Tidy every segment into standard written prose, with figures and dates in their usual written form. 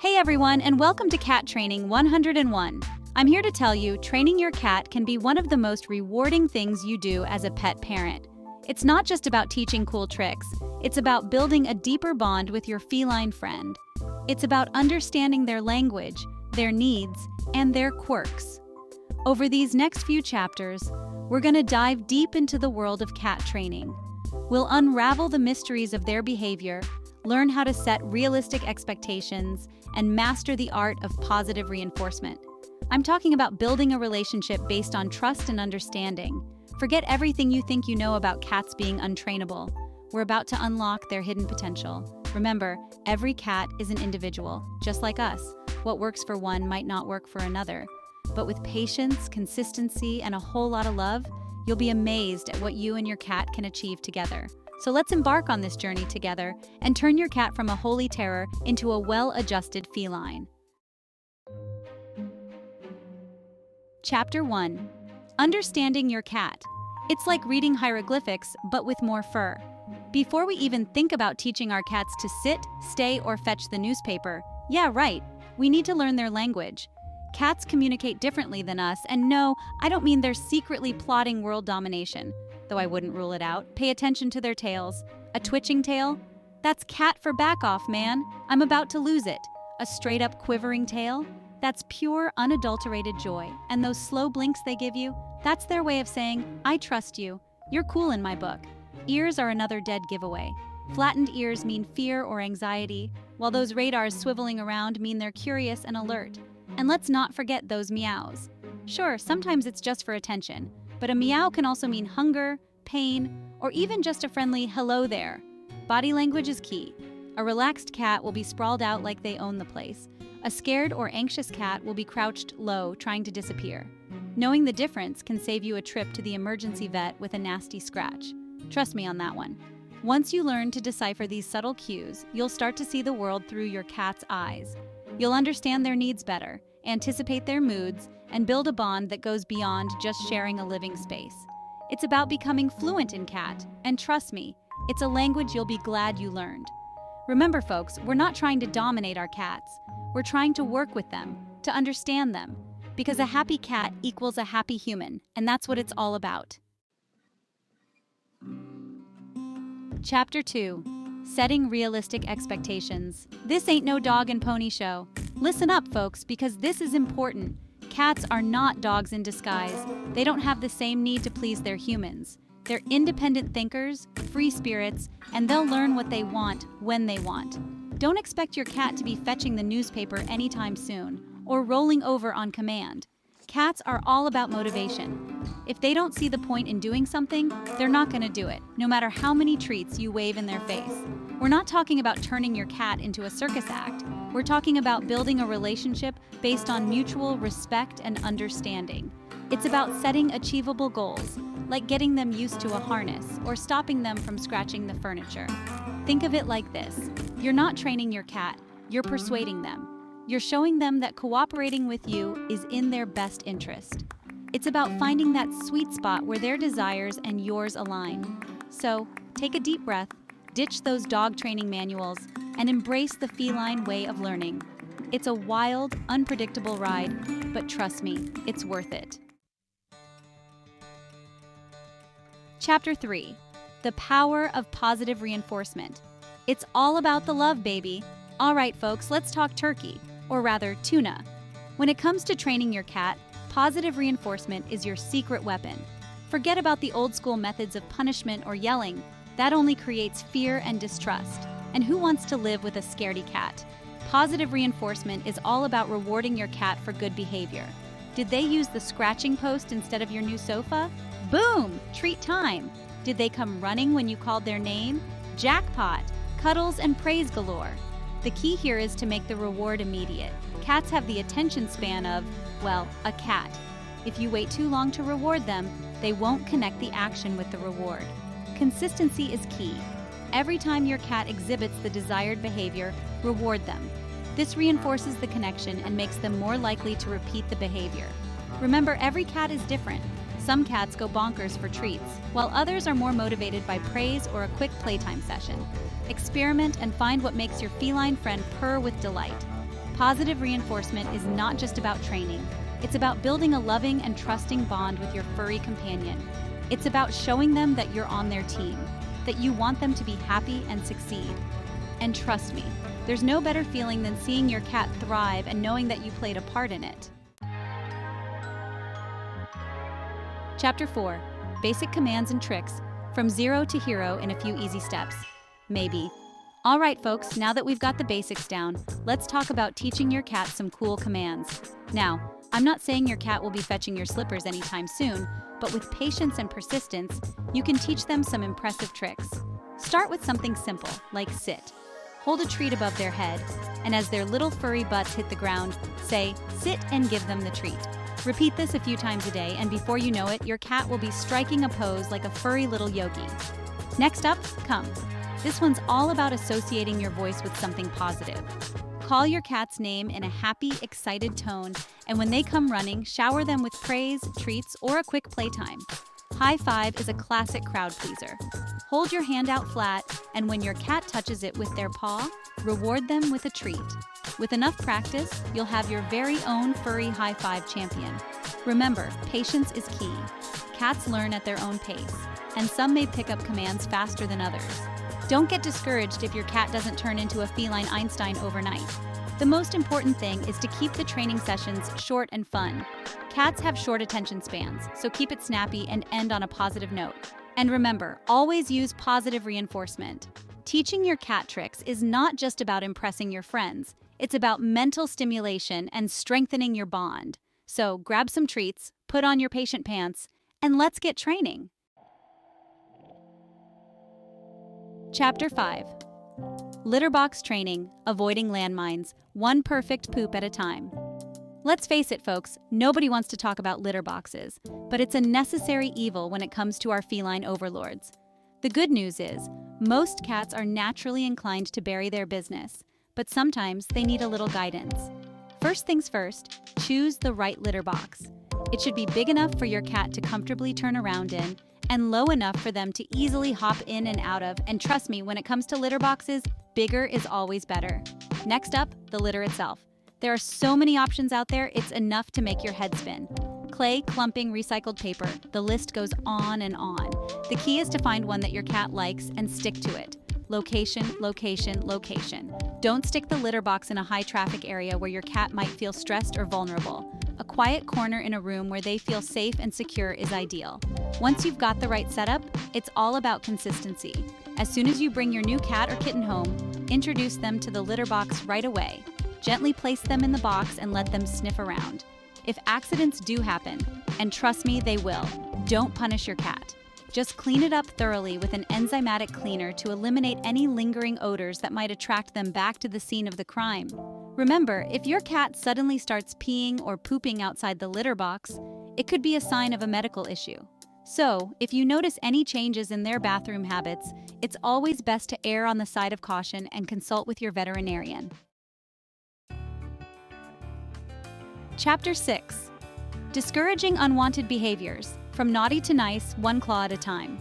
Hey everyone, and welcome to Cat Training 101. I'm here to tell you, training your cat can be one of the most rewarding things you do as a pet parent. It's not just about teaching cool tricks, it's about building a deeper bond with your feline friend. It's about understanding their language, their needs, and their quirks. Over these next few chapters, we're going to dive deep into the world of cat training. We'll unravel the mysteries of their behavior, learn how to set realistic expectations, and master the art of positive reinforcement. I'm talking about building a relationship based on trust and understanding. Forget everything you think you know about cats being untrainable. We're about to unlock their hidden potential. Remember, every cat is an individual, just like us. What works for one might not work for another. But with patience, consistency, and a whole lot of love, you'll be amazed at what you and your cat can achieve together. So let's embark on this journey together and turn your cat from a holy terror into a well-adjusted feline. Chapter 1. Understanding your cat. It's like reading hieroglyphics, but with more fur. Before we even think about teaching our cats to sit, stay, or fetch the newspaper, yeah, right, we need to learn their language. Cats communicate differently than us, and no, I don't mean they're secretly plotting world domination. Though I wouldn't rule it out. Pay attention to their tails. A twitching tail? That's cat for back off, man. I'm about to lose it. A straight up quivering tail? That's pure, unadulterated joy. And those slow blinks they give you? That's their way of saying, I trust you. You're cool in my book. Ears are another dead giveaway. Flattened ears mean fear or anxiety, while those radars swiveling around mean they're curious and alert. And let's not forget those meows. Sure, sometimes it's just for attention. But a meow can also mean hunger, pain, or even just a friendly hello there. Body language is key. A relaxed cat will be sprawled out like they own the place. A scared or anxious cat will be crouched low, trying to disappear. Knowing the difference can save you a trip to the emergency vet with a nasty scratch. Trust me on that one. Once you learn to decipher these subtle cues, you'll start to see the world through your cat's eyes. You'll understand their needs better, anticipate their moods, and build a bond that goes beyond just sharing a living space. It's about becoming fluent in cat, and trust me, it's a language you'll be glad you learned. Remember folks, we're not trying to dominate our cats. We're trying to work with them, to understand them, because a happy cat equals a happy human, and that's what it's all about. Chapter 2. Setting realistic expectations. This ain't no dog and pony show. Listen up, folks, because this is important. Cats are not dogs in disguise. They don't have the same need to please their humans. They're independent thinkers, free spirits, and they'll learn what they want when they want. Don't expect your cat to be fetching the newspaper anytime soon, or rolling over on command. Cats are all about motivation. If they don't see the point in doing something, they're not going to do it, no matter how many treats you wave in their face. We're not talking about turning your cat into a circus act. We're talking about building a relationship based on mutual respect and understanding. It's about setting achievable goals, like getting them used to a harness or stopping them from scratching the furniture. Think of it like this. You're not training your cat, you're persuading them. You're showing them that cooperating with you is in their best interest. It's about finding that sweet spot where their desires and yours align. So, take a deep breath, ditch those dog training manuals, and embrace the feline way of learning. It's a wild, unpredictable ride, but trust me, it's worth it. Chapter 3. The power of positive reinforcement. It's all about the love, baby. All right, folks, let's talk turkey, or rather, tuna. When it comes to training your cat, positive reinforcement is your secret weapon. Forget about the old-school methods of punishment or yelling. That only creates fear and distrust. And who wants to live with a scaredy cat? Positive reinforcement is all about rewarding your cat for good behavior. Did they use the scratching post instead of your new sofa? Boom! Treat time! Did they come running when you called their name? Jackpot! Cuddles and praise galore. The key here is to make the reward immediate. Cats have the attention span of, well, a cat. If you wait too long to reward them, they won't connect the action with the reward. Consistency is key. Every time your cat exhibits the desired behavior, reward them. This reinforces the connection and makes them more likely to repeat the behavior. Remember, every cat is different. Some cats go bonkers for treats, while others are more motivated by praise or a quick playtime session. Experiment and find what makes your feline friend purr with delight. Positive reinforcement is not just about training. It's about building a loving and trusting bond with your furry companion. It's about showing them that you're on their team, that you want them to be happy and succeed. And trust me, there's no better feeling than seeing your cat thrive and knowing that you played a part in it. Chapter 4. Basic commands and tricks from zero to hero in a few easy steps. Maybe. All right, folks, now that we've got the basics down, let's talk about teaching your cat some cool commands. Now, I'm not saying your cat will be fetching your slippers anytime soon, but with patience and persistence, you can teach them some impressive tricks. Start with something simple, like sit. Hold a treat above their head, and as their little furry butts hit the ground, say, sit and give them the treat. Repeat this a few times a day, and before you know it, your cat will be striking a pose like a furry little yogi. Next up, come. This one's all about associating your voice with something positive. Call your cat's name in a happy, excited tone, and when they come running, shower them with praise, treats, or a quick playtime. High five is a classic crowd pleaser. Hold your hand out flat, and when your cat touches it with their paw, reward them with a treat. With enough practice, you'll have your very own furry high five champion. Remember, patience is key. Cats learn at their own pace, and some may pick up commands faster than others. Don't get discouraged if your cat doesn't turn into a feline Einstein overnight. The most important thing is to keep the training sessions short and fun. Cats have short attention spans, so keep it snappy and end on a positive note. And remember, always use positive reinforcement. Teaching your cat tricks is not just about impressing your friends. It's about mental stimulation and strengthening your bond. So grab some treats, put on your patient pants, and let's get training. Chapter 5. Litter box training, avoiding landmines, one perfect poop at a time. Let's face it, folks, nobody wants to talk about litter boxes, but it's a necessary evil when it comes to our feline overlords. The good news is, most cats are naturally inclined to bury their business, but sometimes they need a little guidance. First things first, choose the right litter box. It should be big enough for your cat to comfortably turn around in, and low enough for them to easily hop in and out of, and trust me, when it comes to litter boxes, bigger is always better. Next up, the litter itself. There are so many options out there, it's enough to make your head spin. Clay, clumping, recycled paper, the list goes on and on. The key is to find one that your cat likes and stick to it. Location, location, location. Don't stick the litter box in a high-traffic area where your cat might feel stressed or vulnerable. A quiet corner in a room where they feel safe and secure is ideal. Once you've got the right setup, it's all about consistency. As soon as you bring your new cat or kitten home, introduce them to the litter box right away. Gently place them in the box and let them sniff around. If accidents do happen, and trust me, they will, don't punish your cat. Just clean it up thoroughly with an enzymatic cleaner to eliminate any lingering odors that might attract them back to the scene of the crime. Remember, if your cat suddenly starts peeing or pooping outside the litter box, it could be a sign of a medical issue. So, if you notice any changes in their bathroom habits, it's always best to err on the side of caution and consult with your veterinarian. Chapter 6. Discouraging unwanted behaviors. From naughty to nice, one claw at a time.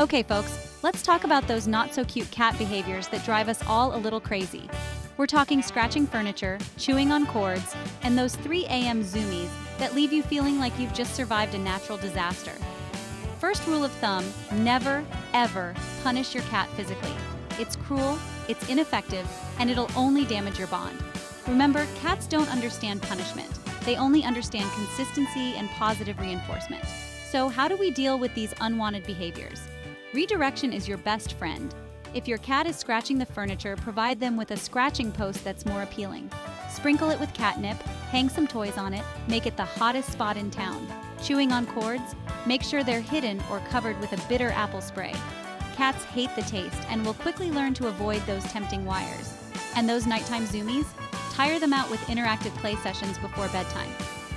Okay, folks, let's talk about those not-so-cute cat behaviors that drive us all a little crazy. We're talking scratching furniture, chewing on cords, and those 3 a.m. zoomies that leave you feeling like you've just survived a natural disaster. First rule of thumb, never, ever punish your cat physically. It's cruel, it's ineffective, and it'll only damage your bond. Remember, cats don't understand punishment. They only understand consistency and positive reinforcement. So how do we deal with these unwanted behaviors? Redirection is your best friend. If your cat is scratching the furniture, provide them with a scratching post that's more appealing. Sprinkle it with catnip, hang some toys on it, make it the hottest spot in town. Chewing on cords? Make sure they're hidden or covered with a bitter apple spray. Cats hate the taste and will quickly learn to avoid those tempting wires. And those nighttime zoomies? Tire them out with interactive play sessions before bedtime.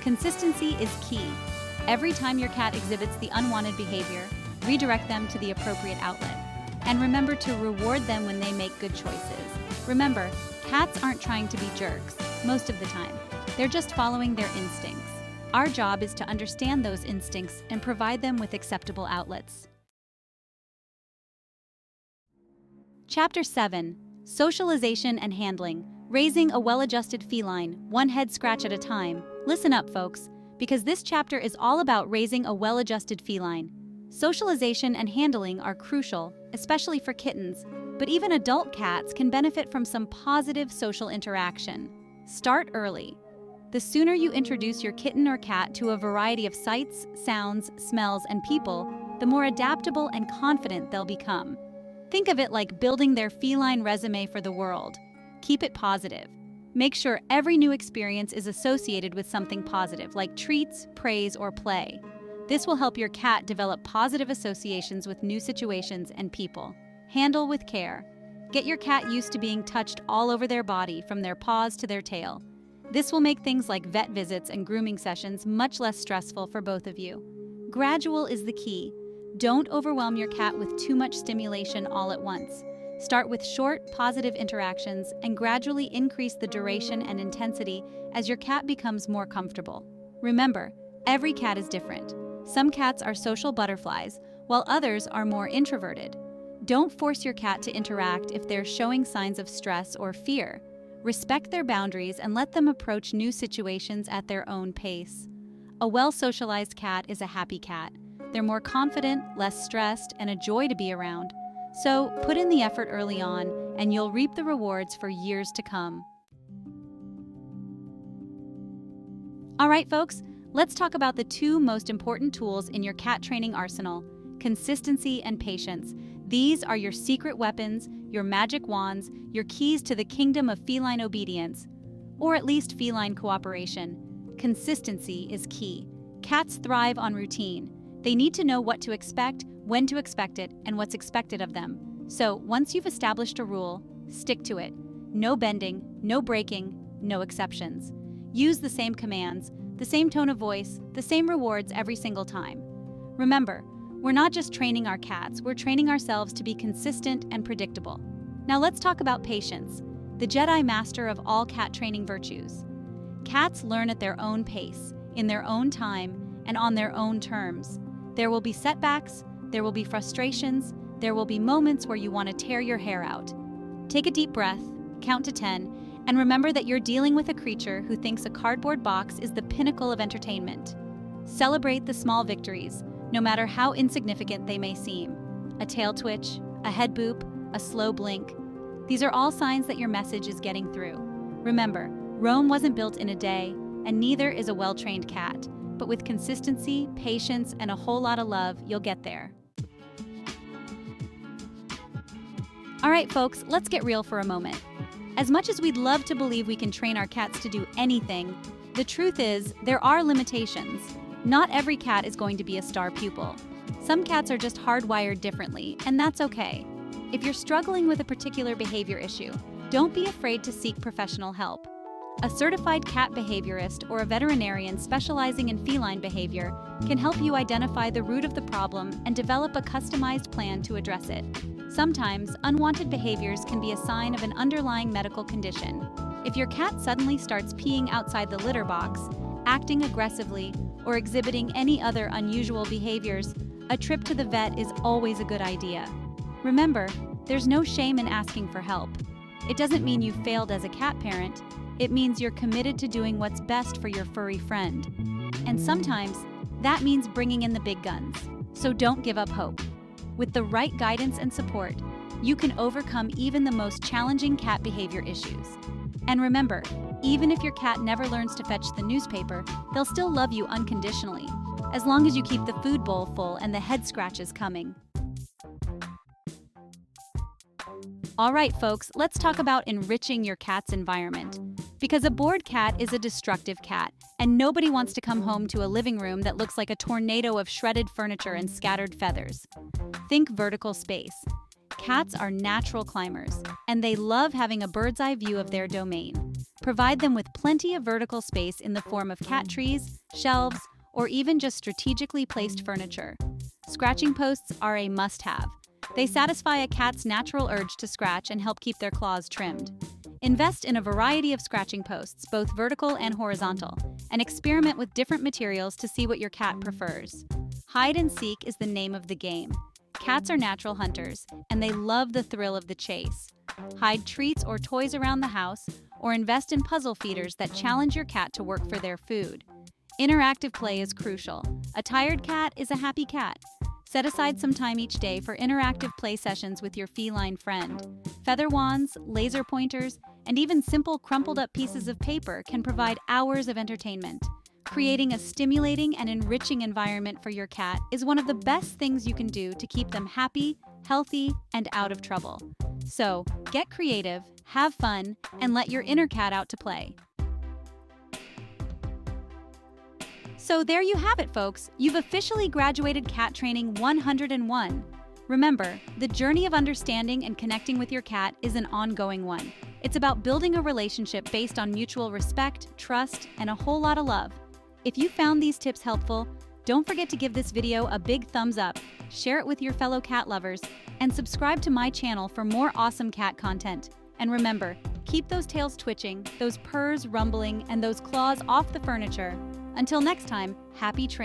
Consistency is key. Every time your cat exhibits the unwanted behavior, redirect them to the appropriate outlet. And remember to reward them when they make good choices. Remember, cats aren't trying to be jerks, most of the time. They're just following their instincts. Our job is to understand those instincts and provide them with acceptable outlets. Chapter 7. Socialization and handling, Raising a well-adjusted feline, one head scratch at a time. Listen up, folks, because this chapter is all about raising a well-adjusted feline. Socialization and handling are crucial, especially for kittens, but even adult cats can benefit from some positive social interaction. Start early. The sooner you introduce your kitten or cat to a variety of sights, sounds, smells, and people, the more adaptable and confident they'll become. Think of it like building their feline resume for the world. Keep it positive. Make sure every new experience is associated with something positive, like treats, praise, or play. This will help your cat develop positive associations with new situations and people. Handle with care. Get your cat used to being touched all over their body, from their paws to their tail. This will make things like vet visits and grooming sessions much less stressful for both of you. Gradual is the key. Don't overwhelm your cat with too much stimulation all at once. Start with short, positive interactions and gradually increase the duration and intensity as your cat becomes more comfortable. Remember, every cat is different. Some cats are social butterflies, while others are more introverted. Don't force your cat to interact if they're showing signs of stress or fear. Respect their boundaries and let them approach new situations at their own pace. A well-socialized cat is a happy cat. They're more confident, less stressed, and a joy to be around. So, put in the effort early on, and you'll reap the rewards for years to come. All right, folks, let's talk about the two most important tools in your cat training arsenal: consistency and patience. These are your secret weapons, your magic wands, your keys to the kingdom of feline obedience, or at least feline cooperation. Consistency is key. Cats thrive on routine. They need to know what to expect, when to expect it, and what's expected of them. So, once you've established a rule, stick to it. No bending, no breaking, no exceptions. Use the same commands, the same tone of voice, the same rewards every single time. Remember, we're not just training our cats, we're training ourselves to be consistent and predictable. Now let's talk about patience, the Jedi master of all cat training virtues. Cats learn at their own pace, in their own time, and on their own terms. There will be setbacks, there will be frustrations, there will be moments where you want to tear your hair out. Take a deep breath, count to 10, and remember that you're dealing with a creature who thinks a cardboard box is the pinnacle of entertainment. Celebrate the small victories, no matter how insignificant they may seem. A tail twitch, a head boop, a slow blink. These are all signs that your message is getting through. Remember, Rome wasn't built in a day, and neither is a well-trained cat. But with consistency, patience, and a whole lot of love, you'll get there. All right, folks, let's get real for a moment. As much as we'd love to believe we can train our cats to do anything, the truth is there are limitations. Not every cat is going to be a star pupil. Some cats are just hardwired differently, and that's okay. If you're struggling with a particular behavior issue, don't be afraid to seek professional help. A certified cat behaviorist or a veterinarian specializing in feline behavior can help you identify the root of the problem and develop a customized plan to address it. Sometimes, unwanted behaviors can be a sign of an underlying medical condition. If your cat suddenly starts peeing outside the litter box, acting aggressively, or exhibiting any other unusual behaviors, a trip to the vet is always a good idea. Remember, there's no shame in asking for help. It doesn't mean you failed as a cat parent. It means you're committed to doing what's best for your furry friend. And sometimes, that means bringing in the big guns. So don't give up hope. With the right guidance and support, you can overcome even the most challenging cat behavior issues. And remember, even if your cat never learns to fetch the newspaper, they'll still love you unconditionally, as long as you keep the food bowl full and the head scratches coming. All right, folks, let's talk about enriching your cat's environment. Because a bored cat is a destructive cat, and nobody wants to come home to a living room that looks like a tornado of shredded furniture and scattered feathers. Think vertical space. Cats are natural climbers, and they love having a bird's-eye view of their domain. Provide them with plenty of vertical space in the form of cat trees, shelves, or even just strategically placed furniture. Scratching posts are a must-have. They satisfy a cat's natural urge to scratch and help keep their claws trimmed. Invest in a variety of scratching posts, both vertical and horizontal, and experiment with different materials to see what your cat prefers. Hide and seek is the name of the game. Cats are natural hunters, and they love the thrill of the chase. Hide treats or toys around the house, or invest in puzzle feeders that challenge your cat to work for their food. Interactive play is crucial. A tired cat is a happy cat. Set aside some time each day for interactive play sessions with your feline friend. Feather wands, laser pointers, and even simple crumpled up pieces of paper can provide hours of entertainment. Creating a stimulating and enriching environment for your cat is one of the best things you can do to keep them happy, healthy, and out of trouble. So, get creative, have fun, and let your inner cat out to play. So there you have it, folks. You've officially graduated Cat Training 101. Remember, the journey of understanding and connecting with your cat is an ongoing one. It's about building a relationship based on mutual respect, trust, and a whole lot of love. If you found these tips helpful, don't forget to give this video a big thumbs up, share it with your fellow cat lovers, and subscribe to my channel for more awesome cat content. And remember, keep those tails twitching, those purrs rumbling, and those claws off the furniture. Until next time, happy training.